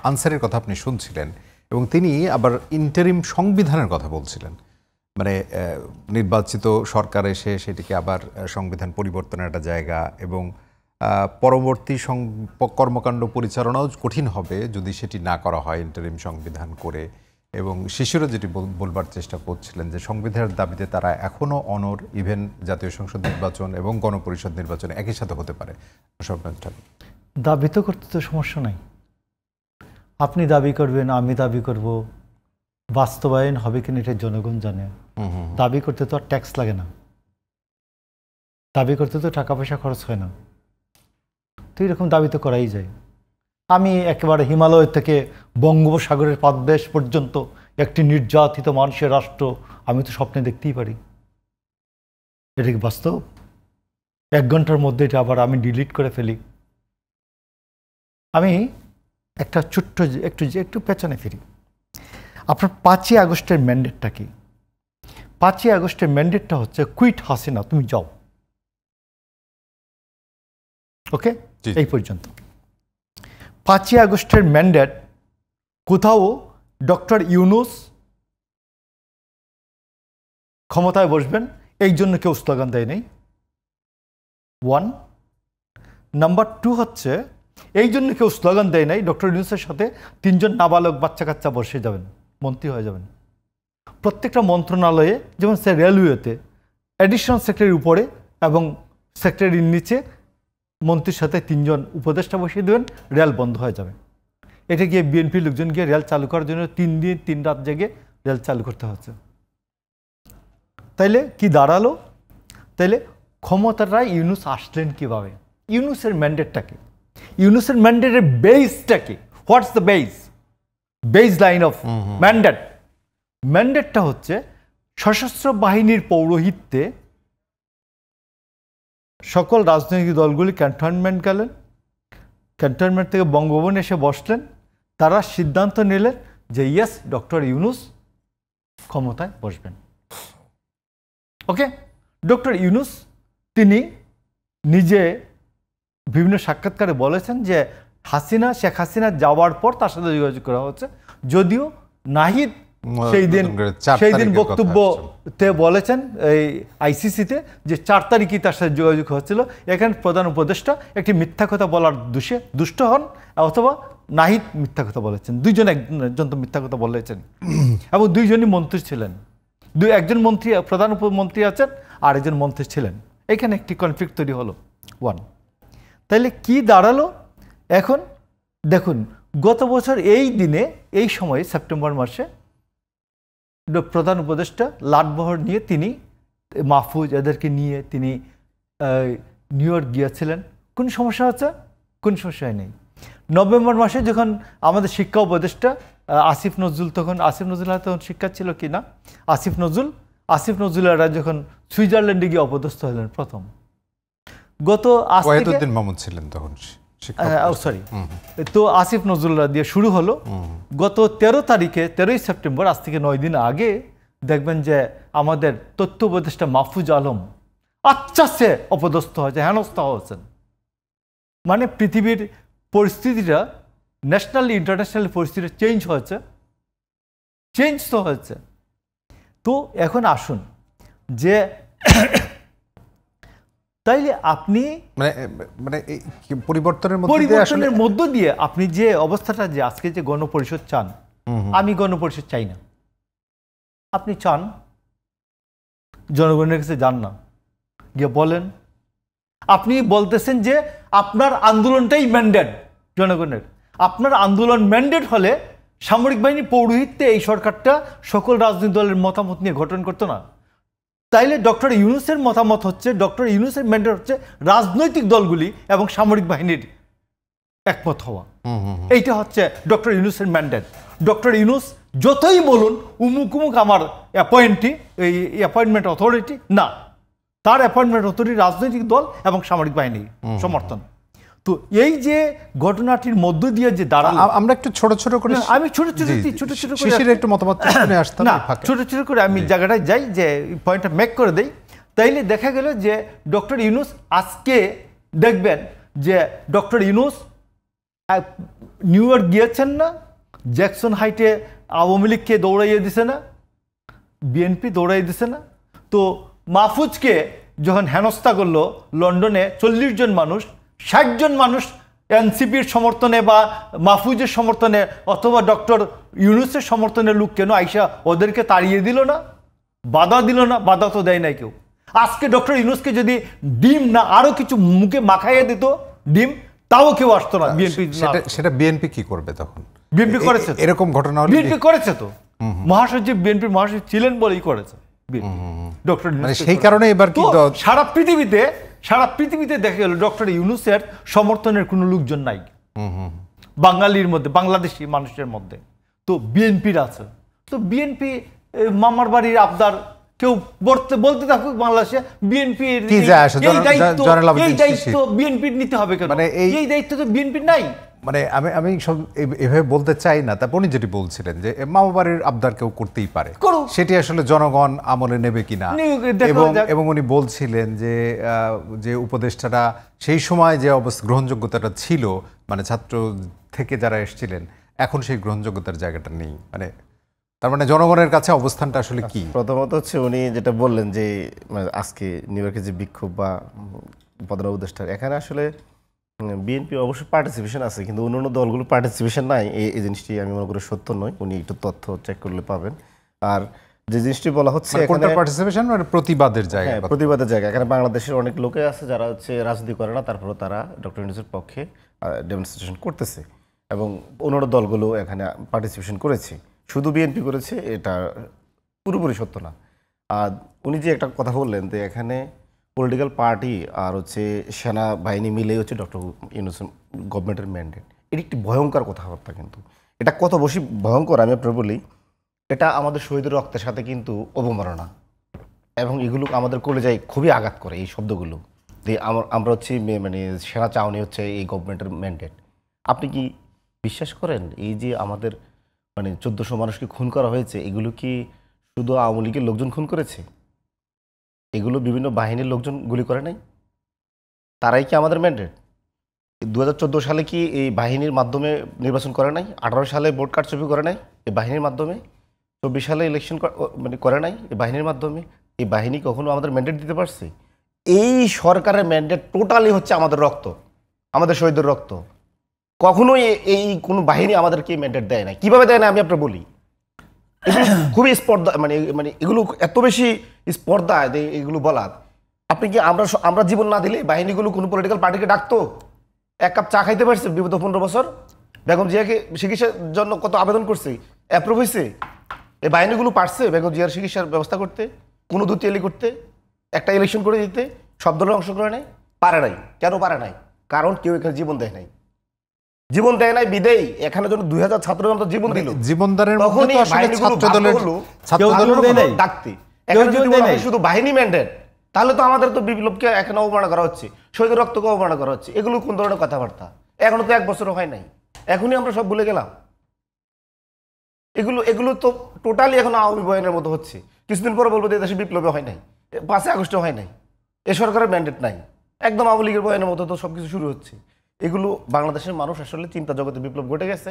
আনসারের কথা আপনি শুনছিলেন এবং তিনি আবার ইন্টারিম সংবিধানের কথা বলছিলেন, মানে নির্বাচিত সরকার এসে সেটিকে আবার সংবিধান পরিবর্তনের একটা জায়গা এবং পরবর্তী কর্মকাণ্ড পরিচালনাও কঠিন হবে যদি সেটি না করা হয় ইন্টারিম সংবিধান করে। এবং শিশুরা যেটি বলবার চেষ্টা করছিলেন যে সংবিধানের দাবিতে তারা এখনও অনড়, ইভেন জাতীয় সংসদ নির্বাচন এবং গণপরিষদ নির্বাচন একই সাথে হতে পারে। দাবি তো করতে তো সমস্যা নাই, আপনি দাবি করবেন, আমি দাবি করব, বাস্তবায়ন হবে কিনা এটা জনগণ জানে। দাবি করতে তো আর ট্যাক্স লাগে না, দাবি করতে তো টাকা পয়সা খরচ হয় না, তো এরকম দাবি তো করাই যায়। আমি একেবারে হিমালয় থেকে বঙ্গোপসাগরের পাদদেশ পর্যন্ত একটি নির্যাতিত মানুষের রাষ্ট্র আমি তো স্বপ্নে দেখতেই পারি। এটা কি বাস্তব? 1 ঘন্টার মধ্যে এটা আবার আমি ডিলিট করে ফেলি। আমি একটা ছোট্ট একটু পেছনে ফিরি। আপনার 5ই আগস্টের ম্যান্ডেটটা কি? 5ই আগস্টের ম্যান্ডেটটা হচ্ছে কুইট হাসিনা, তুমি যাও। ওকে, এই পর্যন্ত। 5ই আগস্টের ম্যান্ডেট কোথাও ডক্টর ইউনূস ক্ষমতায় বসবেন এই জন্য কেউ স্লোগান দেয় নাই, 1 নাম্বার 2 হচ্ছে এই জন্য কেউ স্লোগান দেয় নাই ডক্টর ইউনূসের সাথে 3 জন নাবালক বাচ্চা কাচ্চা বসে যাবেন, মন্ত্রী হয়ে যাবেন। প্রত্যেকটা মন্ত্রণালয়ে, যেমন রেলওয়েতে অ্যাডিশনাল সেক্রেটারির উপরে এবং সেক্রেটারির নিচে মন্ত্রীর সাথে 3 জন উপদেষ্টা বসিয়ে দেবেন, রেল বন্ধ হয়ে যাবে। এটা গিয়ে বিএনপি লোকজন গিয়ে রেল চালু করার জন্য 3 দিন 3 রাত জেগে রেল চালু করতে হচ্ছে। তাইলে কি দাঁড়ালো? তাইলে ক্ষমতাটা ইউনূস আসলেন কিভাবে? ইউনূসের ম্যান্ডেটটা কি? ইউনূসের ম্যান্ডেটের বেসটা কি? What's the base line of mandate? ম্যান্ডেটটা হচ্ছে সশস্ত্র বাহিনীর পৌরোহিত্যে সকল রাজনৈতিক দলগুলি ক্যান্টনমেন্ট গেলেন, ক্যান্টনমেন্ট থেকে বঙ্গভবন এসে বসলেন, তারা সিদ্ধান্ত নিলেন যে ইয়েস, ডক্টর ইউনূস ক্ষমতায় বসবেন। ওকে, ডক্টর ইউনূস তিনি নিজে বিভিন্ন সাক্ষাৎকারে বলেছেন যে শেখ হাসিনা যাওয়ার পর তার সাথে যোগাযোগ করা হচ্ছে, যদিও নাহিদ সেই দিন বক্তব্যতে বলেছেন এই আইসিসিতে যে 4 তারিখে তার সাথে যোগাযোগ হচ্ছিল। এখানে প্রধান উপদেষ্টা একটি মিথ্যা কথা বলার দোষে দুষ্ট হন, অথবা নাহিদ মিথ্যা কথা বলেছেন। একজন তো মিথ্যা কথা বলেছেন এবং 2 জনই মন্ত্রী ছিলেন। একজন মন্ত্রী, প্রধান উপমন্ত্রী আছেন, আর একজন মন্ত্রী ছিলেন। এখানে একটি কনফ্লিক্ট তৈরি হলো। 1 তাইলে কি দাঁড়ালো? এখন দেখুন, গত বছর এই দিনে এই সময়ে সেপ্টেম্বর মাসে প্রধান উপদেষ্টা লাটবহর নিয়ে তিনি মাহফুজ এদেরকে নিয়ে তিনি নিউ ইয়র্ক গিয়েছিলেন। কোন সমস্যা হচ্ছে? কোন সমস্যা নেই। নভেম্বর মাসে যখন আমাদের শিক্ষা উপদেষ্টা আসিফ নজরুল, তখন শিক্ষা ছিল কি না, আসিফ নজরুলেরা যখন সুইজারল্যান্ডে গিয়ে অপদস্থ হলেন প্রথম, গত মাহমুদ ছিলেন তখন, তো আসিফ নজরুল্লাহ দিয়ে শুরু হলো। গত 13 তারিখে, 13ই সেপ্টেম্বর, আজ থেকে 9 দিন আগে দেখবেন যে আমাদের তথ্য উপদেষ্টা মাহফুজ আলম আচ্ছা অপদস্থ হয়েছে, হেনস্থা হয়েছেন। মানে পৃথিবীর পরিস্থিতিটা, ন্যাশনালি ইন্টারন্যাশনাল পরিস্থিতি চেঞ্জ তো হয়েছে। তো এখন আসুন যে তাইলে আপনি মানে পরিবর্তনের মধ্য দিয়ে আপনি যে অবস্থাটা, যে আজকে যে গণপরিষদ চান, আমি গণপরিষদ চাই না। আপনি চান, জনগণের কাছে যান না, গিয়ে বলেন। আপনি বলতেছেন যে আপনার আন্দোলনটাই ম্যান্ডেট জনগণের। আপনার আন্দোলন ম্যান্ডেট হলে সামরিক বাহিনী পৌরোহিত্যে এই সরকারটা সকল রাজনৈতিক দলের মতামত নিয়ে গঠন করতো না। তাইলে ডক্টর ইউনূসের মতামত হচ্ছে, ডক্টর ইউনূসের ম্যান্ডেট হচ্ছে রাজনৈতিক দলগুলি এবং সামরিক বাহিনীর একমত হওয়া। এইটা হচ্ছে ডক্টর ইউনূসের ম্যান্ডেট। ডক্টর ইউনূস যতই বলুন উমুক আমার অ্যাপয়েন্টমেন্ট অথরিটি না, তার অ্যাপয়েন্টমেন্ট অথরিটি রাজনৈতিক দল এবং সামরিক বাহিনী সমর্থন। তো এই যে ঘটনাটির মধ্য দিয়ে যে দাঁড়ালো, আমরা একটু ছোট ছোট করে, আমি ছোট করে একটু মতামত ছোট ছোট করে আমি জায়গাটায় যাই, যে পয়েন্টটা মেক করে দেই। তাইলে দেখা গেল যে ডক্টর ইউনূস আজকে দেখবেন যে ডক্টর ইউনূস নিউ ইয়র্ক গিয়েছেন না, জ্যাকসন হাইটে আওয়ামী লীগকে দৌড়াইয়ে দিছে না, বিএনপি দৌড়াই দিছে না। তো মাহফুজকে যখন হেনস্থা করলো লন্ডনে 40 জন মানুষ, 60 জন মানুষ এনসিপির সমর্থনে বা মাহফুজের সমর্থনে অথবা ডক্টর ইউনূসের সমর্থনে লোক কেন আইসা ওদেরকে তাড়িয়ে দিল না, বাধা দিল না? বাধা তো দেয় নাই কেউ। আজকে ডক্টর ইউনূসকে যদি ডিম না আরো কিছু মুখে মাখাইয়ে দিত ডিম, তাও কেউ আসতো না। বিএনপি সেটা বিএনপি কি করবে তখন? বিএনপি করেছে, এরকম ঘটনা হলে বিএনপি করেছে তো, মহাসচিব বিএনপির মহাসচিব ছিলেন বলেই করেছে ডক্টর। মানে সেই কারণে এবার কি সারা পৃথিবীতে দেখা গেল ডক্টর ইউনূসের সমর্থনের কোনো লোকজন নাই বাঙালির মধ্যে, বাংলাদেশি মানুষের মধ্যে। তো বিএনপির আছে। তো বিএনপি মামার বাড়ির আবদার কেউ বলতে থাকুক, বাংলাদেশে বিএনপির এই দায়িত্ব বিএনপির নিতে হবে কেন? মানে এই দায়িত্ব তো বিএনপির নাই। মানে আমি সব এভাবে বলতে চাই না, তারপর উনি যেটি বলছিলেন যে মামা বাড়ির আবদার কেউ করতেই পারে, সেটি আসলে জনগণ আমলে নেবে কিনা। এবং উনি বলছিলেন যে উপদেষ্টারা সেই সময় যে গ্রহণযোগ্যতাটা ছিল, মানে ছাত্র থেকে যারা এসেছিলেন, এখন সেই গ্রহণযোগ্যতার জায়গাটা নেই। মানে তার মানে জনগণের কাছে অবস্থানটা আসলে কি? প্রথমত হচ্ছে উনি যেটা বললেন যে আজকে নিউ ইয়র্কে যে বিক্ষোভ বা প্রধান উপদেষ্টার, এখানে আসলে বিএনপি অবশ্যই পার্টিসিপেশন আছে, কিন্তু অন্যান্য দলগুলো পার্টিসিপেশন নাই। এই জিনিসটি আমি মনে করি সত্য নয়, উনি একটু তথ্য চেক করলে পাবেন। আর যে জিনিসটি বলা হচ্ছে পার্টিসিপেশন মানে প্রতিবাদের জায়গা, প্রতিবাদের জায়গা, এখানে বাংলাদেশের অনেক লোকে আছে যারা হচ্ছে রাজনীতি করে না, তারপরে তারা ডক্টর ইউনূসের পক্ষে ডেমনস্ট্রেশন করতেছে, এবং অন্যান্য দলগুলো এখানে পার্টিসিপেশন করেছে। শুধু বিএনপি করেছে এটা পুরোপুরি সত্য না। আর উনি যে একটা কথা বললেন যে এখানে পলিটিক্যাল পার্টি আর হচ্ছে সেনাবাহিনী মিলে হচ্ছে ডক্টর ইউনূস গভর্নমেন্টের ম্যান্ডেট, এটি একটি ভয়ঙ্কর কথাবার্তা। কিন্তু এটা কত বেশি ভয়ঙ্কর আমি আপনার বলি, এটা আমাদের শহীদের রক্তের সাথে কিন্তু অবমাননা, এবং এগুলো আমাদের কলেজায় খুবই আঘাত করে এই শব্দগুলো। যে আমরা হচ্ছে মানে সেনা চাউনি হচ্ছে এই গভর্নমেন্টের ম্যান্ডেট। আপনি কি বিশ্বাস করেন এই যে আমাদের মানে 1400 মানুষকে খুন করা হয়েছে, এগুলো কি শুধু আওয়ামী লীগের লোকজন খুন করেছে? এগুলো বিভিন্ন বাহিনীর লোকজন গুলি করে নাই? তারাই কি আমাদের ম্যান্ডেট? 2014 সালে কি এই বাহিনীর মাধ্যমে নির্বাচন করে নাই? 18 সালে ভোট কারচুপি করে নাই এই বাহিনীর মাধ্যমে? 24 সালে ইলেকশন মানে করে নাই এই বাহিনীর মাধ্যমে? এই বাহিনী কখনো আমাদের ম্যান্ডেট দিতে পারছে? এই সরকারের ম্যান্ডেট টোটালি হচ্ছে আমাদের রক্ত, আমাদের শহীদের রক্ত। কখনোই এই কোনো বাহিনী আমাদেরকে ম্যান্ডেট দেয় না। কিভাবে দেয় না আমি আপনার বলি। খুবই স্পর্ধা, মানে এগুলো এত বেশি স্পর্ধা এগুলো বলার। আপনি কি আমরা জীবন না দিলে বাহিনীগুলো কোনো পলিটিক্যাল পার্টিকে ডাকতো? এক কাপ চা খাইতে পারছে বিগত 15 বছর? বেগম জিয়াকে চিকিৎসার জন্য কত আবেদন করছে, অ্যাপ্রুভ হয়েছে? এই বাহিনীগুলো পারছে বেগম জিয়ার চিকিৎসার ব্যবস্থা করতে, কোনো দুতিয়ালি করতে, একটা ইলেকশন করে দিতে? সব দলের অংশগ্রহণ নেই? পারে নাই। কেন পারে নাই? কারণ কেউ এখানে জীবন দেয় নাই। জীবন দেয় নাই বিদেই এখানে যখন 2000 ছাত্র জনতা জীবন দিল, জীবনদারের মধ্যে তো আসলে ডাকতে শুধু বাহিনী ম্যান্ডেট, তাহলে তো আমাদের তো বিপ্লবকে এখানে অবমাননা করা হচ্ছে, শহীদের রক্তকে অবমাননা করা হচ্ছে। এগুলো কোন ধরনের কথাবার্তা? এখনো তো 1 বছরও হয় নাই, এখনই আমরা সব ভুলে গেলাম। এগুলো তো টোটালি এখন আওয়ামী বয়ানের মতো হচ্ছে। কিছুদিন পরে বলবো যে দেশে বিপ্লবে হয় নাই, 5 আগস্টে হয় নাই, এ সরকারের ম্যান্ডেট নাই, একদম আওয়ামী লীগের বয়ানের মতো তো সবকিছু শুরু হচ্ছে। এগুলো বাংলাদেশের মানুষ আসলে চিন্তা জগতে বিপ্লব ঘটে গেছে।